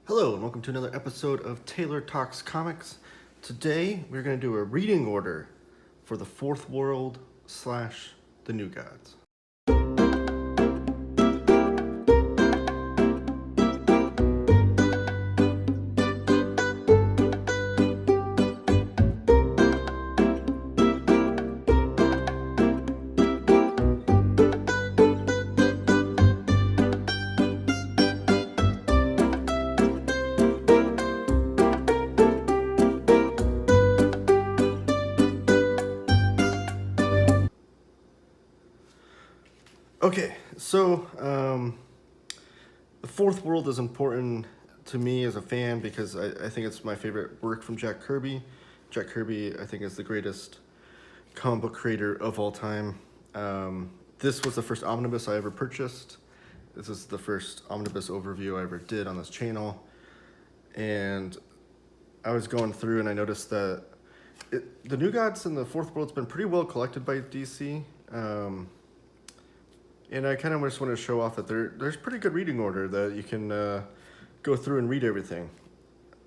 Hello and welcome to another episode of Taylor Talks Comics. Today we're going to do a reading order for the Fourth World / the New Gods. Okay, so the Fourth World is important to me as a fan because I think it's my favorite work from Jack Kirby. Jack Kirby, I think, is the greatest comic book creator of all time. This was the first omnibus I ever purchased. This is the first omnibus overview I ever did on this channel. And I was going through and I noticed that the New Gods and the Fourth World's been pretty well collected by DC. And I kind of just want to show off that there's pretty good reading order that you can go through and read everything.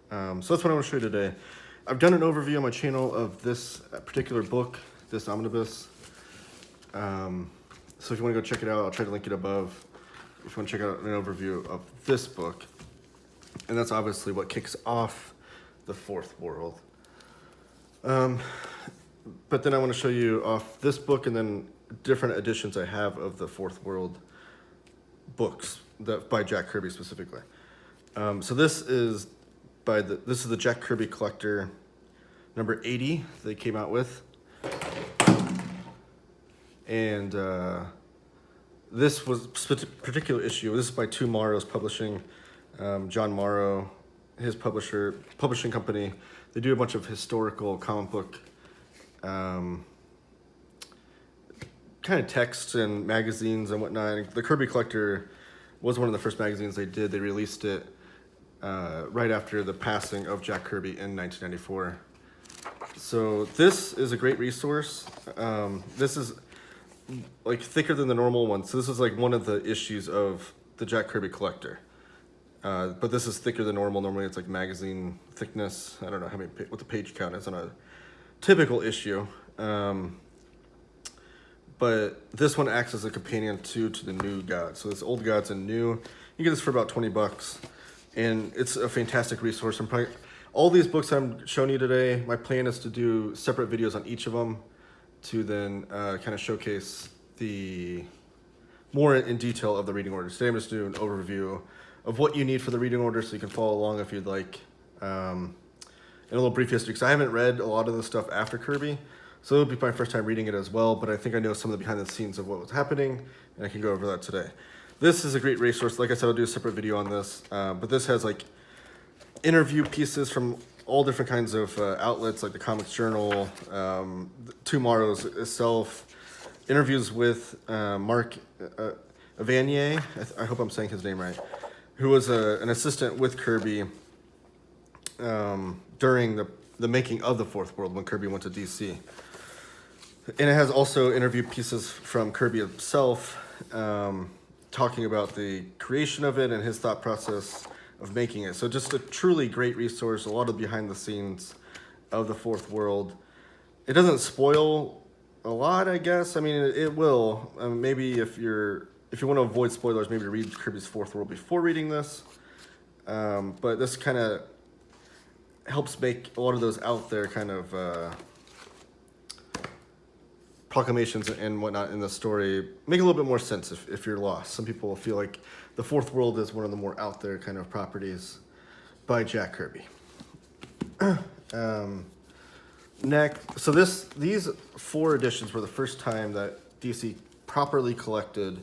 So that's what I want to show you today. I've done an overview on my channel of this particular book, this omnibus. So if you want to go check it out, I'll try to link it above. If you want to check out an overview of this book. And that's obviously what kicks off the Fourth World. But then I want to show you off this book and then different editions I have of the Fourth World books by Jack Kirby specifically. So this is the Jack Kirby Collector number 80 they came out with. And this was a particular issue. This is by Two Morrows Publishing. John Morrow, his publishing company. They do a bunch of historical comic book kind of texts and magazines and whatnot. And the Kirby Collector was one of the first magazines they did. They released it right after the passing of Jack Kirby in 1994. So this is a great resource. This is like thicker than the normal one. So this is like one of the issues of the Jack Kirby Collector. But this is thicker than normal. Normally it's like magazine thickness. I don't know what the page count is on a typical issue. But this one acts as a companion to the New Gods. So this Old Gods and New. You get this for about $20. And it's a fantastic resource. All these books I'm showing you today, my plan is to do separate videos on each of them to then kind of showcase the more in detail of the reading order. Today I'm just doing an overview of what you need for the reading order so you can follow along if you'd like. And a little brief history, because I haven't read a lot of the stuff after Kirby. So it'll be my first time reading it as well, but I think I know some of the behind the scenes of what was happening, and I can go over that today. This is a great resource. Like I said, I'll do a separate video on this, but this has like interview pieces from all different kinds of outlets, like the Comics Journal, Two Morrows itself, interviews with Mark Evanier, I hope I'm saying his name right, who was an assistant with Kirby during the making of the Fourth World when Kirby went to DC. And it has also interview pieces from Kirby himself, talking about the creation of it and his thought process of making it. So just a truly great resource, a lot of behind the scenes of the Fourth World. It doesn't spoil a lot, I guess. I mean, it will. Maybe if you want to avoid spoilers, maybe read Kirby's Fourth World before reading this. But this kind of helps make a lot of those out there kind of proclamations and whatnot in the story make a little bit more sense if you're lost. Some people feel like the Fourth World is one of the more out there kind of properties by Jack Kirby. Next, so these 4 editions were the first time that DC properly collected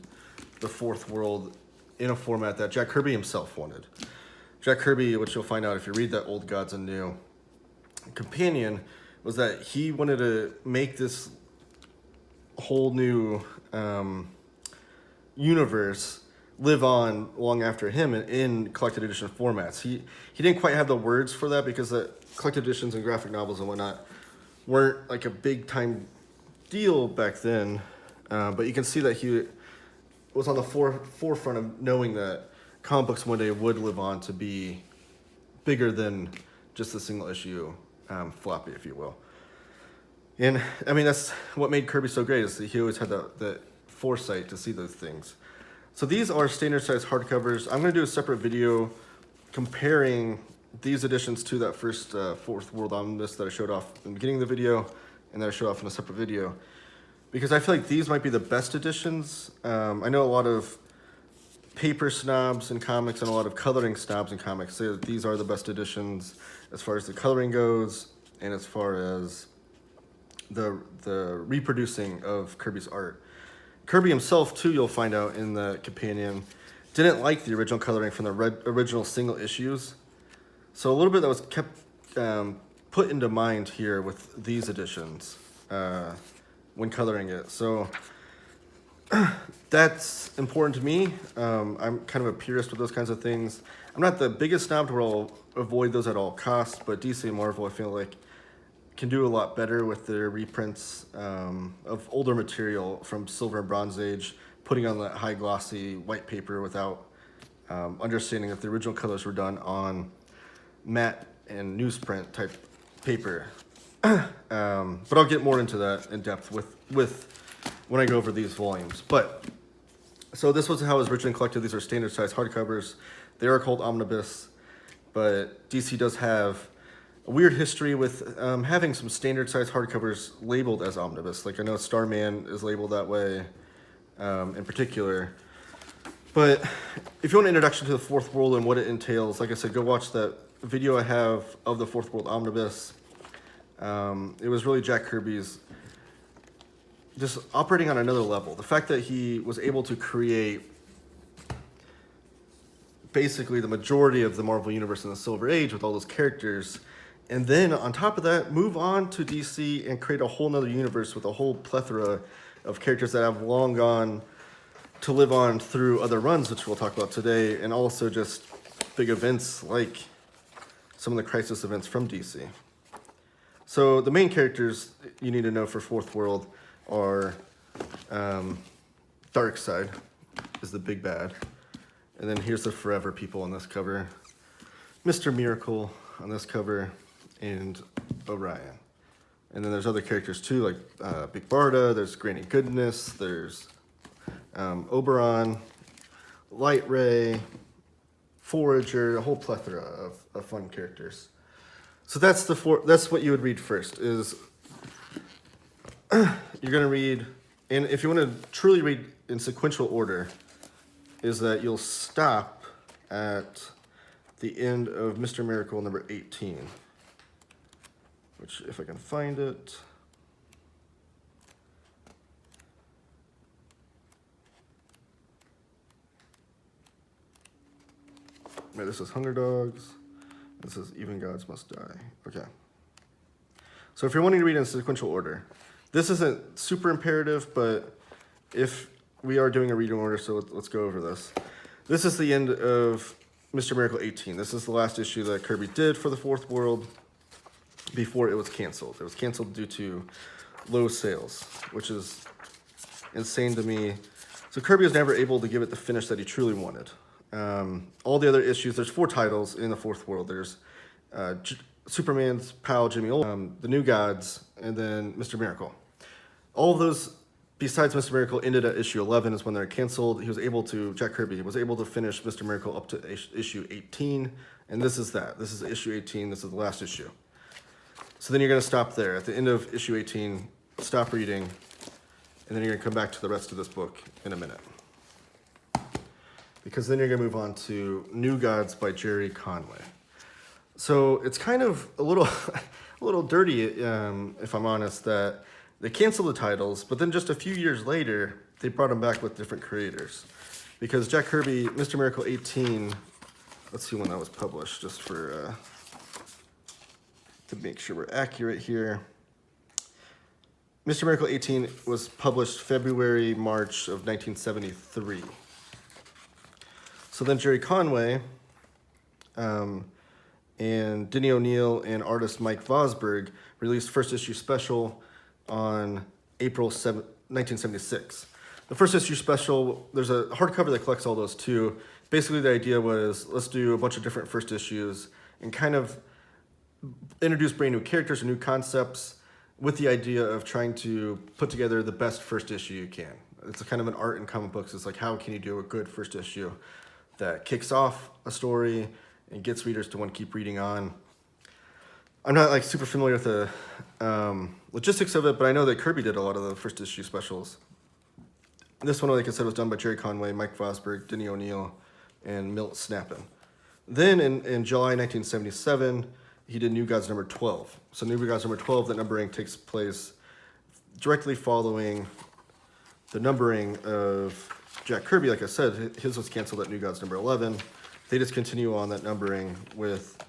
the Fourth World in a format that Jack Kirby himself wanted. Jack Kirby, which you'll find out if you read that Old Gods and New companion, was that he wanted to make this whole new universe live on long after him in collected edition formats. He didn't quite have the words for that because the collected editions and graphic novels and whatnot weren't like a big time deal back then. But you can see that he was on the forefront of knowing that comic books one day would live on to be bigger than just the single issue floppy, if you will. And I mean, that's what made Kirby so great, is that he always had the foresight to see those things. So these are standard size hardcovers. I'm going to do a separate video comparing these editions to that first Fourth World Omnibus that I showed off in the beginning of the video, and that I showed off in a separate video, because I feel like these might be the best editions. I know a lot of paper snobs in comics and a lot of coloring snobs in comics say that these are the best editions as far as the coloring goes and as far as the reproducing of Kirby's art. Kirby himself, too, you'll find out in the companion, didn't like the original coloring from the original single issues. So a little bit that was kept put into mind here with these editions when coloring it. So that's important to me. I'm kind of a purist with those kinds of things. I'm not the biggest snob to where I'll avoid those at all costs, but DC and Marvel, I feel like, can do a lot better with their reprints of older material from Silver and Bronze Age, putting on that high glossy white paper without understanding that the original colors were done on matte and newsprint type paper. But I'll get more into that in depth with when I go over these volumes. But so this was how it was originally collected. These are standard size hardcovers. They are called Omnibus, but DC does have a weird history with having some standard size hardcovers labeled as Omnibus. Like I know Starman is labeled that way in particular. But if you want an introduction to the Fourth World and what it entails, like I said, go watch that video I have of the Fourth World Omnibus. It was really Jack Kirby's just operating on another level. The fact that he was able to create basically the majority of the Marvel Universe in the Silver Age with all those characters, and then on top of that, move on to DC and create a whole nother universe with a whole plethora of characters that have long gone to live on through other runs, which we'll talk about today, and also just big events like some of the Crisis events from DC. So the main characters you need to know for Fourth World are Darkseid is the big bad. And then here's the Forever people on this cover. Mr. Miracle on this cover, and Orion. And then there's other characters too, like Big Barda, there's Granny Goodness, there's Oberon, Light Ray, Forager, a whole plethora of fun characters. So that's what you would read first, is you're going to read, and if you want to truly read in sequential order, is that you'll stop at the end of Mr. Miracle number 18, which, if I can find it, right, this is Hunger Dogs, this is Even Gods Must Die. Okay. So if you're wanting to read in sequential order, this isn't super imperative, but if we are doing a reading order, so let's go over this. This is the end of Mr. Miracle 18. This is the last issue that Kirby did for the Fourth World before it was canceled. It was canceled due to low sales, which is insane to me. So Kirby was never able to give it the finish that he truly wanted. All the other issues, there's 4 titles in the Fourth World. There's Superman's pal, Jimmy Olsen, the New Gods, and then Mr. Miracle. All of those, besides Mr. Miracle, ended at issue 11 is when they're canceled. Jack Kirby was able to finish Mr. Miracle up to issue 18, and this is that. This is issue 18, this is the last issue. So then you're going to stop there. At the end of issue 18, stop reading, and then you're going to come back to the rest of this book in a minute. Because then you're going to move on to New Gods by Jerry Conway. So it's kind of a little dirty, if I'm honest, that they canceled the titles, but then just a few years later, they brought them back with different creators. Because Jack Kirby, Mr. Miracle 18, let's see when that was published, just for to make sure we're accurate here. Mr. Miracle 18 was published February, March of 1973. So then Jerry Conway and Denny O'Neil and artist Mike Vosberg released first issue special on April 7, 1976. The first issue special, there's a hardcover that collects all those too. Basically the idea was, let's do a bunch of different first issues and kind of introduce brand new characters and new concepts with the idea of trying to put together the best first issue you can. It's a kind of an art in comic books. It's like, how can you do a good first issue that kicks off a story and gets readers to want to keep reading on. I'm not like super familiar with the logistics of it, but I know that Kirby did a lot of the first issue specials. This one, like I said, was done by Jerry Conway, Mike Fosberg, Denny O'Neil, and Milt Snapin. Then in July 1977, he did New Gods number 12. So New Gods number 12, that numbering takes place directly following the numbering of Jack Kirby. Like I said, his was canceled at New Gods number 11. They just continue on that numbering with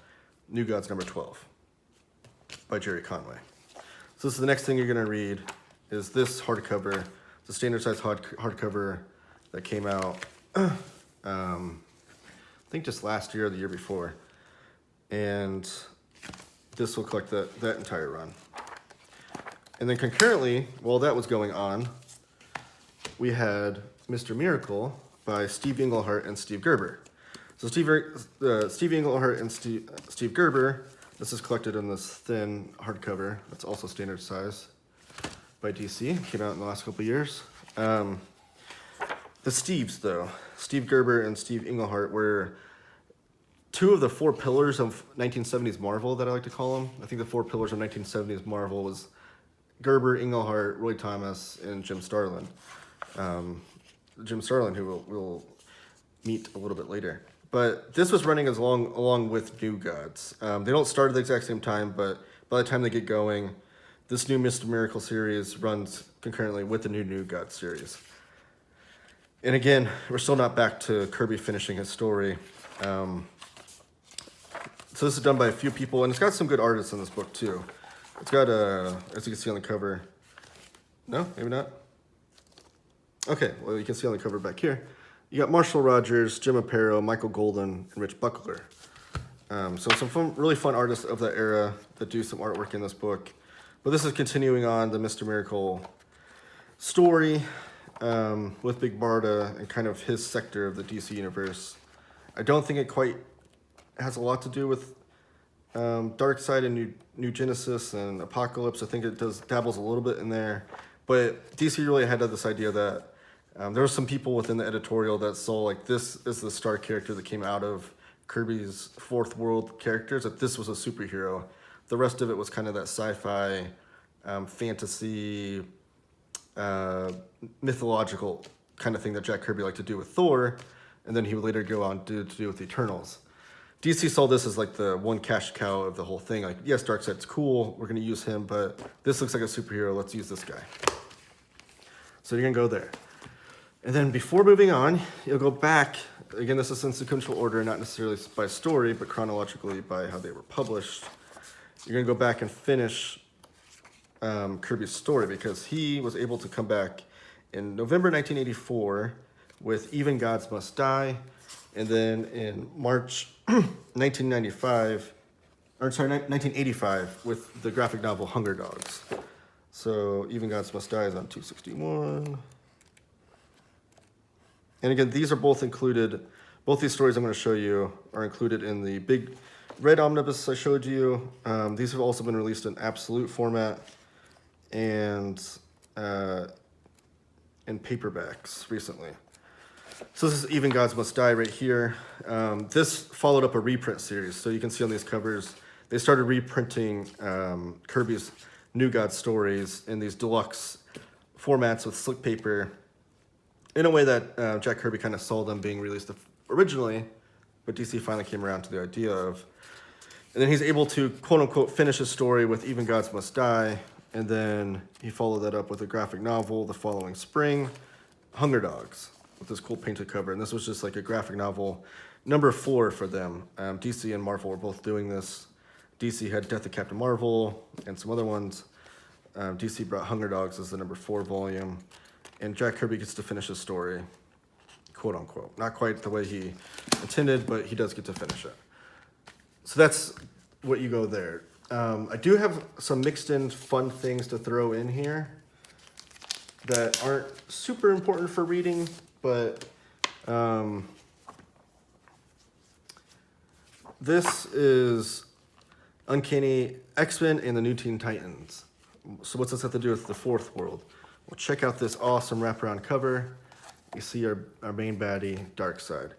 New Gods number 12 by Jerry Conway. So this is the next thing you're going to read is this hardcover. It's a standard size hardcover that came out, I think just last year or the year before. And this will collect that entire run. And then concurrently, while that was going on, we had Mr. Miracle by Steve Englehart and Steve Gerber. So Steve Englehart and Steve Gerber, this is collected in this thin hardcover that's also standard size by DC. Came out in the last couple of years. The Steves, though, Steve Gerber and Steve Englehart, were two of the four pillars of 1970s Marvel that I like to call them. I think the four pillars of 1970s Marvel was Gerber, Englehart, Roy Thomas, and Jim Starlin. Jim Starlin, who we'll meet a little bit later. But this was running along with New Gods. They don't start at the exact same time, but by the time they get going, this new Mr. Miracle series runs concurrently with the New Gods series. And again, we're still not back to Kirby finishing his story. So this is done by a few people, and it's got some good artists in this book too. It's got, as you can see on the cover, no, maybe not. Okay, well, you can see on the cover back here, you got Marshall Rogers, Jim Aparo, Michael Golden, and Rich Buckler. So some really fun artists of that era that do some artwork in this book. But this is continuing on the Mr. Miracle story with Big Barda and kind of his sector of the DC universe. I don't think it quite has a lot to do with Darkseid and New Genesis and Apocalypse. I think it dabbles a little bit in there. But DC really had this idea that there were some people within the editorial that saw like this is the star character that came out of Kirby's Fourth World characters, that this was a superhero. The rest of it was kind of that sci-fi, fantasy, mythological kind of thing that Jack Kirby liked to do with Thor, and then he would later go on to do with the Eternals. DC saw this as like the one cash cow of the whole thing. Like, yes, Darkseid's cool, we're going to use him, but this looks like a superhero, let's use this guy. So you're going to go there. And then before moving on, you'll go back. Again, this is in sequential order, not necessarily by story, but chronologically by how they were published. You're going to go back and finish Kirby's story because he was able to come back in November 1984 with Even Gods Must Die, and then in March 1985 with the graphic novel Hunger Dogs. So Even Gods Must Die is on 261. And again, these are both included, both these stories I'm going to show you are included in the big red omnibus I showed you. These have also been released in absolute format and in paperbacks recently. So this is Even Gods Must Die right here. This followed up a reprint series. So you can see on these covers, they started reprinting Kirby's New Gods stories in these deluxe formats with slick paper in a way that Jack Kirby kind of saw them being released originally, but DC finally came around to the idea of. And then he's able to, quote-unquote, finish his story with Even Gods Must Die, and then he followed that up with a graphic novel the following spring, Hunger Dogs, with this cool painted cover. And this was just like a graphic novel number 4 for them. DC and Marvel were both doing this. DC had Death of Captain Marvel and some other ones. DC brought Hunger Dogs as the number 4 volume. And Jack Kirby gets to finish his story, quote unquote. Not quite the way he intended, but he does get to finish it. So that's what you go there. I do have some mixed in fun things to throw in here that aren't super important for reading, but this is Uncanny X-Men and the New Teen Titans. So what's this have to do with the fourth world? Well, check out this awesome wraparound cover. You see our main baddie, Darkseid.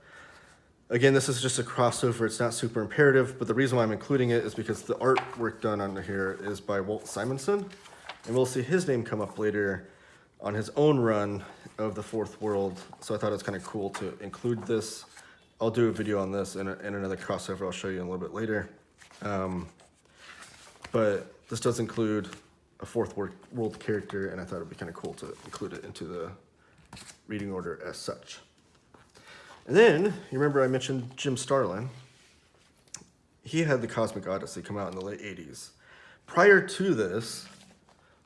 Again, this is just a crossover. It's not super imperative, but the reason why I'm including it is because the artwork done under here is by Walt Simonson, and we'll see his name come up later on his own run of the fourth world. So I thought it's kind of cool to include this. I'll do a video on this and another crossover I'll show you in a little bit later. But this does include a fourth world character, and I thought it'd be kind of cool to include it into the reading order as such. And then, you remember I mentioned Jim Starlin. He had the Cosmic Odyssey come out in the late 80s. Prior to this,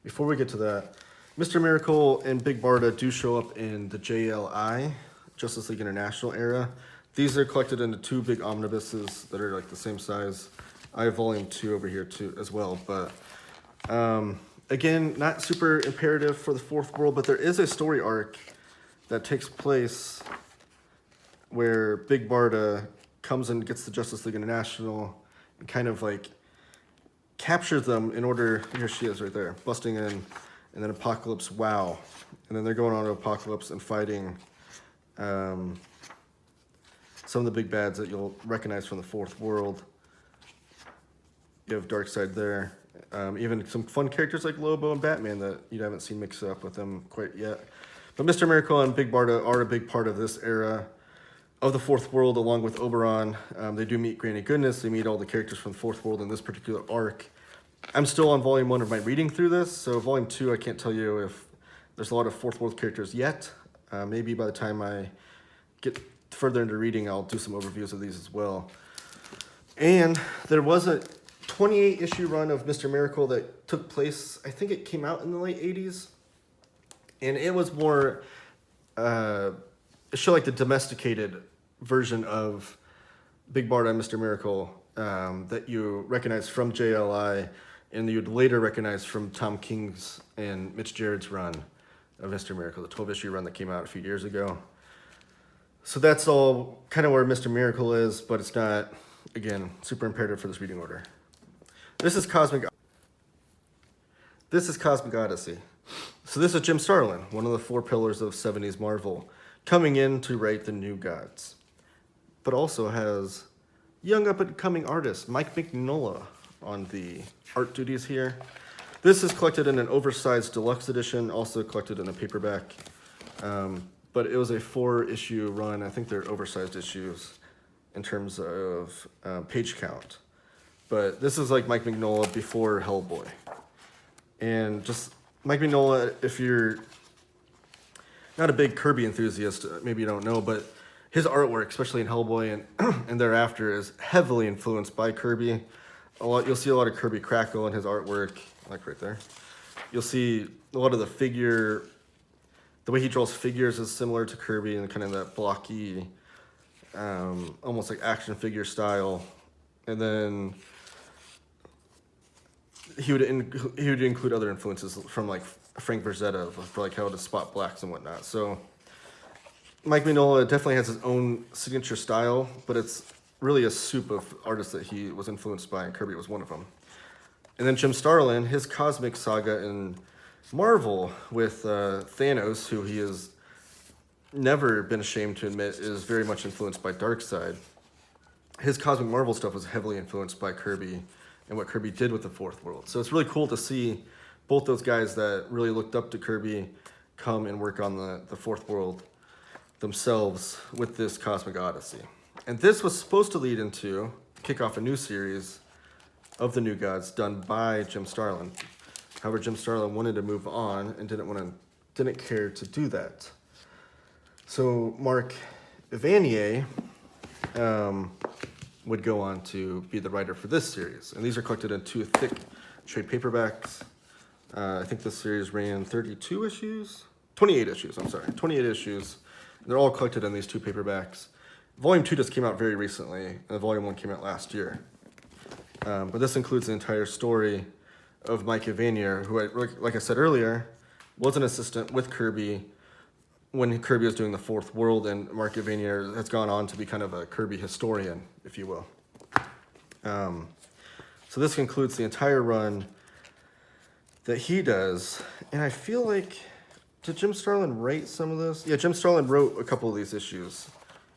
before we get to that, Mr. Miracle and Big Barda do show up in the JLI, Justice League International era. These are collected into two big omnibuses that are like the same size. I have volume 2 over here too as well, but again, not super imperative for the fourth world, but there is a story arc that takes place where Big Barda comes and gets the Justice League International and kind of like captures them in order, here she is right there, busting in, and then Apocalypse, wow. And then they're going on to Apocalypse and fighting some of the big bads that you'll recognize from the fourth world. You have Darkseid there. Even some fun characters like Lobo and Batman that you haven't seen mixed up with them quite yet. But Mr. Miracle and Big Barda are a big part of this era of the fourth world, along with Oberon. They do meet Granny Goodness. They meet all the characters from the fourth world in this particular arc. I'm still on volume 1 of my reading through this, so volume 2, I can't tell you if there's a lot of fourth world characters yet. Maybe by the time I get further into reading, I'll do some overviews of these as well. And there was a 28-issue run of Mr. Miracle that took place, I think it came out in the late 80s. And it was more, it showed like the domesticated version of Big Barda and Mr. Miracle that you recognize from JLI, and you'd later recognize from Tom King's and Mitch Gerard's run of Mr. Miracle, the 12-issue run that came out a few years ago. So that's all kind of where Mr. Miracle is, but it's not, again, super imperative for this reading order. This is Cosmic Odyssey. So this is Jim Starlin, one of the 4 pillars of 70s Marvel, coming in to write the New Gods, but also has young up-and-coming artist Mike Mignola on the art duties here. This is collected in an oversized deluxe edition, also collected in a paperback, but it was a 4-issue run. I think they're oversized issues in terms of page count. But this is like Mike Mignola before Hellboy. And just Mike Mignola, if you're not a big Kirby enthusiast, maybe you don't know, but his artwork, especially in Hellboy and thereafter, is heavily influenced by Kirby. You'll see a lot of Kirby crackle in his artwork, like right there. You'll see a lot of the way he draws figures is similar to Kirby and kind of that blocky, almost like action figure style. And then he would include other influences from like Frank Frazetta for like how to spot blacks and whatnot. So Mike Mignola definitely has his own signature style, but it's really a soup of artists that he was influenced by, and Kirby was one of them. And then Jim Starlin, his cosmic saga in Marvel with Thanos, who he has never been ashamed to admit is very much influenced by Darkseid. His Cosmic Marvel stuff was heavily influenced by Kirby and what Kirby did with the fourth world. So it's really cool to see both those guys that really looked up to Kirby come and work on the fourth world themselves with this Cosmic Odyssey. And this was supposed to kick off a new series of the New Gods done by Jim Starlin. However, Jim Starlin wanted to move on and didn't care to do that. So Mark Evanier would go on to be the writer for this series. And these are collected in 2 thick trade paperbacks. I think this series ran 28 issues. And they're all collected in these 2 paperbacks. Volume 2 just came out very recently, and Volume 1 came out last year. But this includes the entire story of Mike Evanier, who, like I said earlier, was an assistant with Kirby when Kirby was doing the fourth world, and Mark Evanier has gone on to be kind of a Kirby historian, if you will. So this concludes the entire run that he does. And I feel like, did Jim Starlin write some of this? Yeah, Jim Starlin wrote a couple of these issues.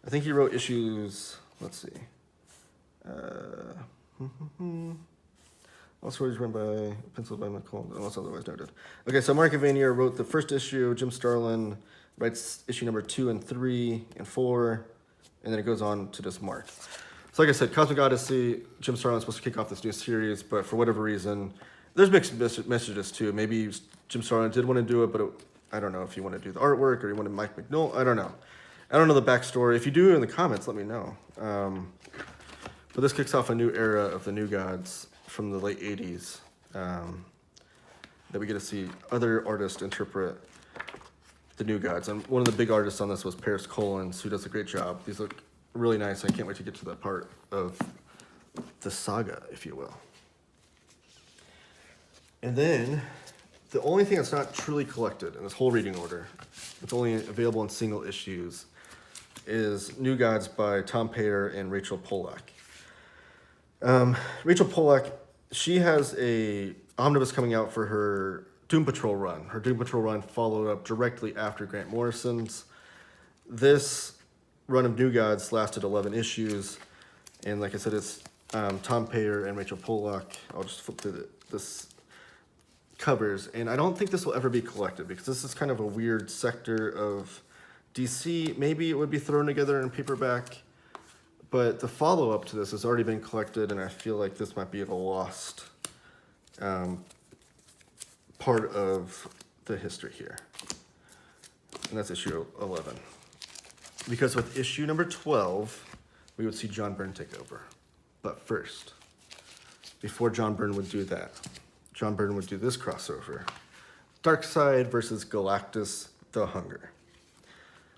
I think he wrote issues, let's see. Also written by, penciled by McCall, unless otherwise noted. Okay, so Mark Evanier wrote the first issue. Jim Starlin writes issue number 2 and 3 and 4, and then it goes on to just Mark. So like I said, Cosmic Odyssey, Jim Starlin's supposed to kick off this new series, but for whatever reason, there's mixed messages too. Maybe Jim Starlin did want to do it, but I don't know if he wanted to do the artwork or he wanted Mike McNulty. I don't know. I don't know the backstory. If you do in the comments, let me know. But this kicks off a new era of the New Gods from the late 80s that we get to see other artists interpret the New Gods. And one of the big artists on this was Paris Collins, who does a great job. These look really nice. I can't wait to get to that part of the saga, if you will. And then the only thing that's not truly collected in this whole reading order, it's only available in single issues, is New Gods by Tom Peyer and Rachel Pollack. Rachel Pollack, she has a omnibus coming out for her Doom Patrol run. Her Doom Patrol run followed up directly after Grant Morrison's. This run of New Gods lasted 11 issues, and like I said, it's Tom Peyer and Rachel Pollack. I'll just flip through this covers, and I don't think this will ever be collected because this is kind of a weird sector of DC. Maybe it would be thrown together in paperback, but the follow-up to this has already been collected, and I feel like this might be a lost part of the history here. And that's issue 11. Because with issue number 12, we would see John Byrne take over. But first, before John Byrne would do that, John Byrne would do this crossover. Darkseid versus Galactus, The Hunger.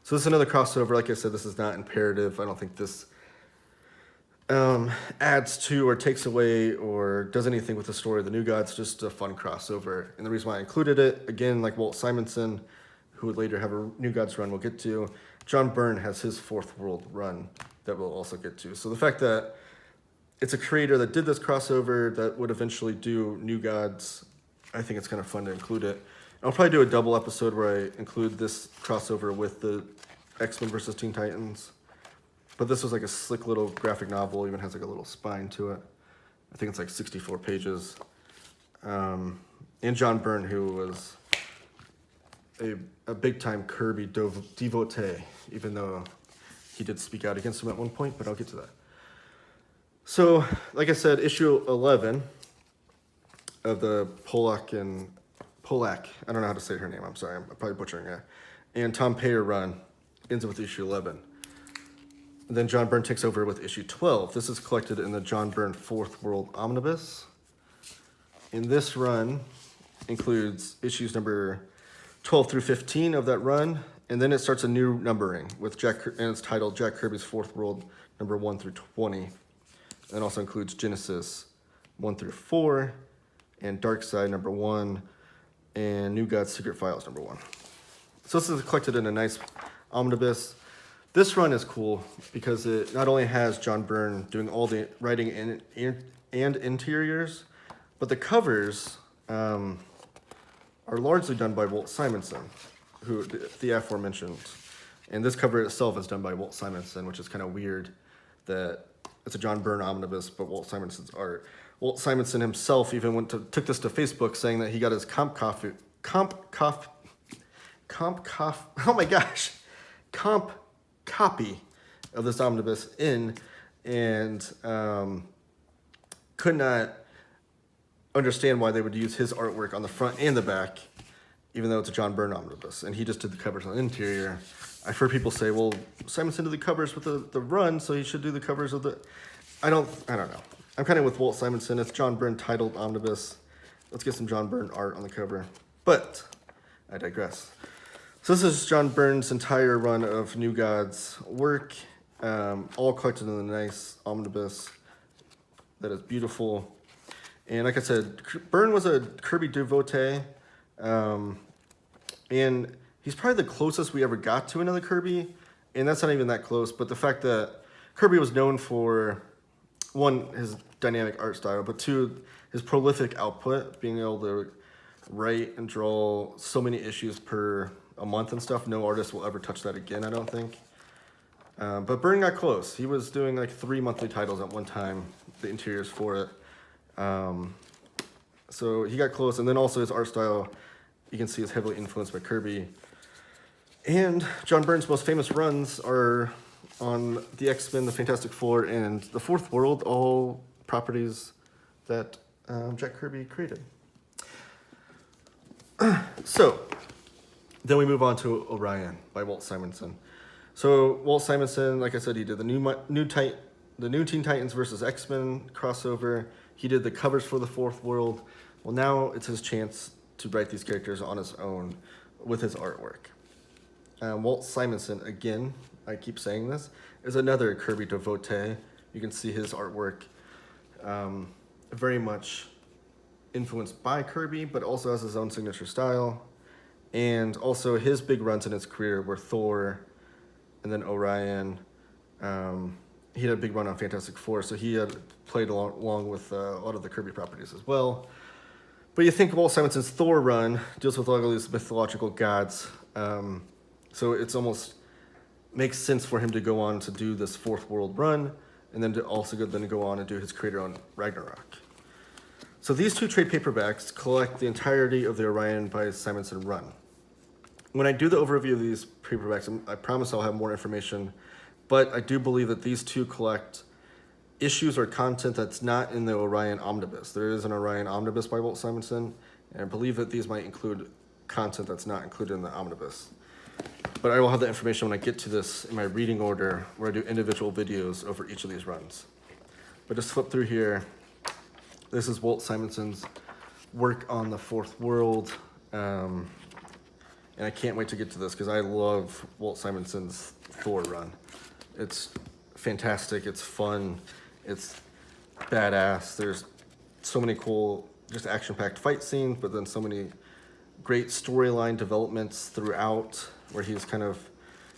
So this is another crossover. Like I said, this is not imperative. I don't think this adds to or takes away or does anything with the story of the New Gods, just a fun crossover. And the reason why I included it, again, like Walt Simonson, who would later have a New Gods run we'll get to, John Byrne has his Fourth World run that we'll also get to. So the fact that it's a creator that did this crossover that would eventually do New Gods, I think it's kind of fun to include it. I'll probably do a double episode where I include this crossover with the X-Men versus Teen Titans. But this was like a slick little graphic novel, even has like a little spine to it. I think it's like 64 pages. And John Byrne, who was a big-time Kirby devotee, even though he did speak out against him at one point, but I'll get to that. So, like I said, issue 11 of the Pollack, I don't know how to say her name, I'm sorry, I'm probably butchering it, and Tom Peyer run ends with issue 11. And then John Byrne takes over with issue 12. This is collected in the John Byrne Fourth World Omnibus. And this run includes issues number 12 through 15 of that run, and then it starts a new numbering with and it's titled Jack Kirby's Fourth World, number 1 through 20. And it also includes Genesis 1 through 4, and Darkseid number 1, and New Gods Secret Files number 1. So this is collected in a nice omnibus. This run is cool because it not only has John Byrne doing all the writing and interiors, but the covers are largely done by Walt Simonson, who the aforementioned. And this cover itself is done by Walt Simonson, which is kind of weird that it's a John Byrne omnibus, but Walt Simonson's art. Walt Simonson himself even took this to Facebook saying that he got his comp copy of this omnibus in and could not understand why they would use his artwork on the front and the back, even though it's a John Byrne omnibus, and he just did the covers on the interior. I've heard people say, well, Simonson did the covers with the run, so he should do the covers of the... I don't know. I'm kind of with Walt Simonson. It's John Byrne titled omnibus. Let's get some John Byrne art on the cover. But I digress. So this is John Byrne's entire run of New Gods work, all collected in a nice omnibus that is beautiful. And like I said, Byrne was a Kirby devotee, and he's probably the closest we ever got to another Kirby, and that's not even that close. But the fact that Kirby was known for one, his dynamic art style, but two, his prolific output, being able to write and draw so many issues per a month and stuff. No artist will ever touch that again, I don't think. But Byrne got close. He was doing like 3 monthly titles at one time, the interiors for it. So he got close, and then also his art style, you can see, is heavily influenced by Kirby. And John Byrne's most famous runs are on the X-Men, the Fantastic Four, and the Fourth World, all properties that Jack Kirby created. So, then we move on to Orion by Walt Simonson. So Walt Simonson, like I said, he did the new Teen Titans versus X-Men crossover. He did the covers for the Fourth World. Well, now it's his chance to write these characters on his own with his artwork. Walt Simonson, again, I keep saying this, is another Kirby devotee. You can see his artwork very much influenced by Kirby, but also has his own signature style. And also his big runs in his career were Thor and then Orion. He had a big run on Fantastic Four, so he had played along with a lot of the Kirby properties as well. But you think Walt Simonson's Thor run deals with all of these mythological gods, so it's almost makes sense for him to go on to do this Fourth World run, and then to also go on and do his creator on Ragnarok. So these two trade paperbacks collect the entirety of the Orion by Simonson run. When I do the overview of these paperbacks, I promise I'll have more information, but I do believe that these two collect issues or content that's not in the Orion Omnibus. There is an Orion Omnibus by Walt Simonson, and I believe that these might include content that's not included in the Omnibus. But I will have the information when I get to this in my reading order, where I do individual videos over each of these runs. But just flip through here. This is Walt Simonson's work on the Fourth World. And I can't wait to get to this because I love Walt Simonson's Thor run. It's fantastic, it's fun, it's badass. There's so many cool, just action-packed fight scenes, but then so many great storyline developments throughout, where he's kind of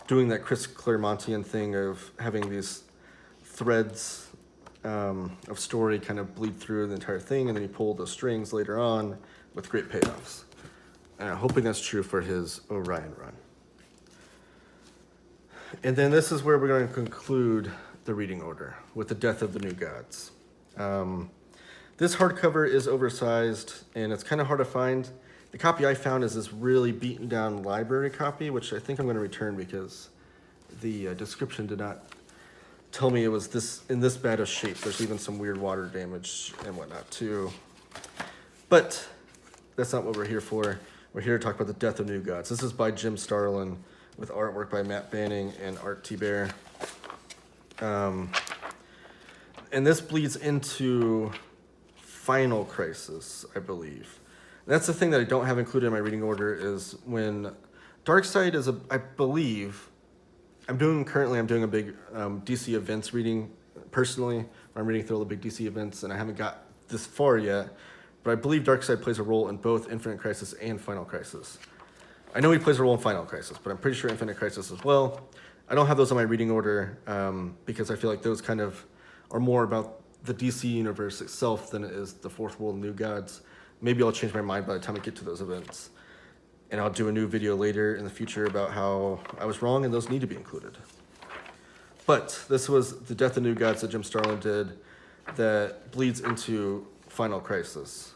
doing that Chris Claremontian thing of having these threads of story kind of bleed through the entire thing, and then you pull the strings later on with great payoffs. And I'm hoping that's true for his Orion run. And then this is where we're going to conclude the reading order with the Death of the New Gods. This hardcover is oversized, and it's kind of hard to find. The copy I found is this really beaten down library copy, which I think I'm going to return because the description did not tell me it was in this bad of shape. There's even some weird water damage and whatnot too. But that's not what we're here for. We're here to talk about the Death of New Gods. This is by Jim Starlin with artwork by Matt Banning and Art T-Bear. And this bleeds into Final Crisis, I believe. That's the thing that I don't have included in my reading order is when Darkseid is, I believe, I'm doing a big DC events reading personally. I'm reading through all the big DC events, and I haven't got this far yet. But I believe Darkseid plays a role in both Infinite Crisis and Final Crisis. I know he plays a role in Final Crisis, but I'm pretty sure Infinite Crisis as well. I don't have those on my reading order because I feel like those kind of are more about the DC universe itself than it is the Fourth World New Gods. Maybe I'll change my mind by the time I get to those events. And I'll do a new video later in the future about how I was wrong and those need to be included. But this was the Death of New Gods that Jim Starlin did that bleeds into Final Crisis.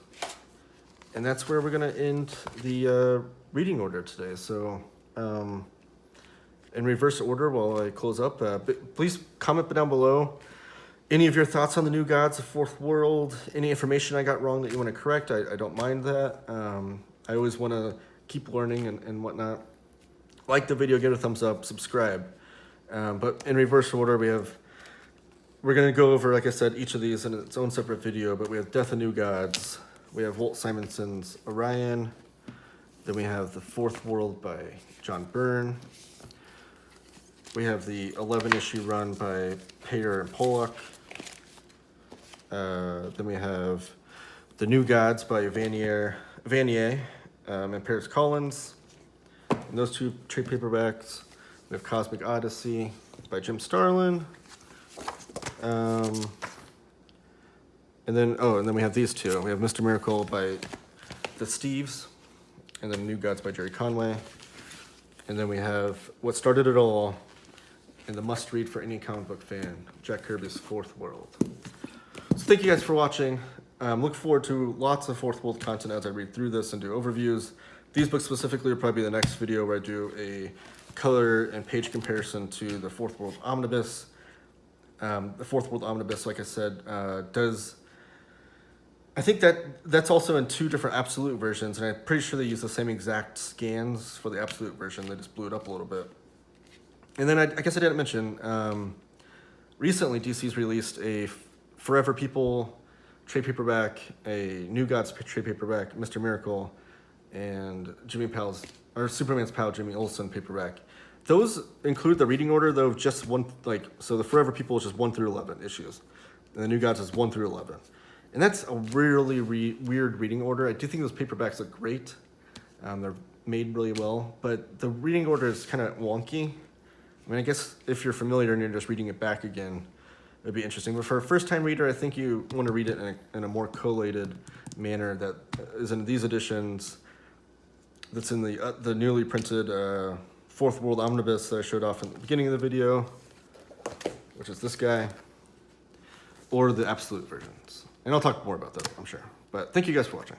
And that's where we're going to end the reading order today. So in reverse order while I close up, please comment down below any of your thoughts on the New Gods, the Fourth World, any information I got wrong that you want to correct. I don't mind that. I always want to keep learning and whatnot. Like the video, give it a thumbs up, subscribe. But in reverse order, we're going to go over, like I said, each of these in its own separate video, but we have Death of New Gods, we have Walt Simonson's Orion, then we have The Fourth World by John Byrne, we have the 11-issue run by Peyer and Pollack, then we have The New Gods by Vanier and Paris Collins, and those two trade paperbacks. We have Cosmic Odyssey by Jim Starlin. And then we have these two. We have Mr. Miracle by the Steves, and then New Gods by Jerry Conway. And then we have What Started It All, and the must-read for any comic book fan, Jack Kirby's Fourth World. So thank you guys for watching. Look forward to lots of Fourth World content as I read through this and do overviews. These books specifically will probably be the next video where I do a color and page comparison to the Fourth World Omnibus. The Fourth World Omnibus, like I said, I think that's also in 2 different absolute versions, and I'm pretty sure they use the same exact scans for the absolute version. They just blew it up a little bit. And then I guess I didn't mention, recently DC's released a Forever People trade paperback, a New Gods trade paperback, Mr. Miracle, and Superman's pal Jimmy Olsen paperback. Those include the reading order though of just so the Forever People is just 1 through 11 issues, and the New Gods is 1 through 11. And that's a really weird reading order. I do think those paperbacks look great. They're made really well, but the reading order is kind of wonky. I mean, I guess if you're familiar and you're just reading it back again, it'd be interesting. But for a first-time reader, I think you want to read it in a more collated manner that is in these editions. That's in the newly printed Fourth World Omnibus that I showed off in the beginning of the video, which is this guy, or the absolute versions. And I'll talk more about that, I'm sure. But thank you guys for watching.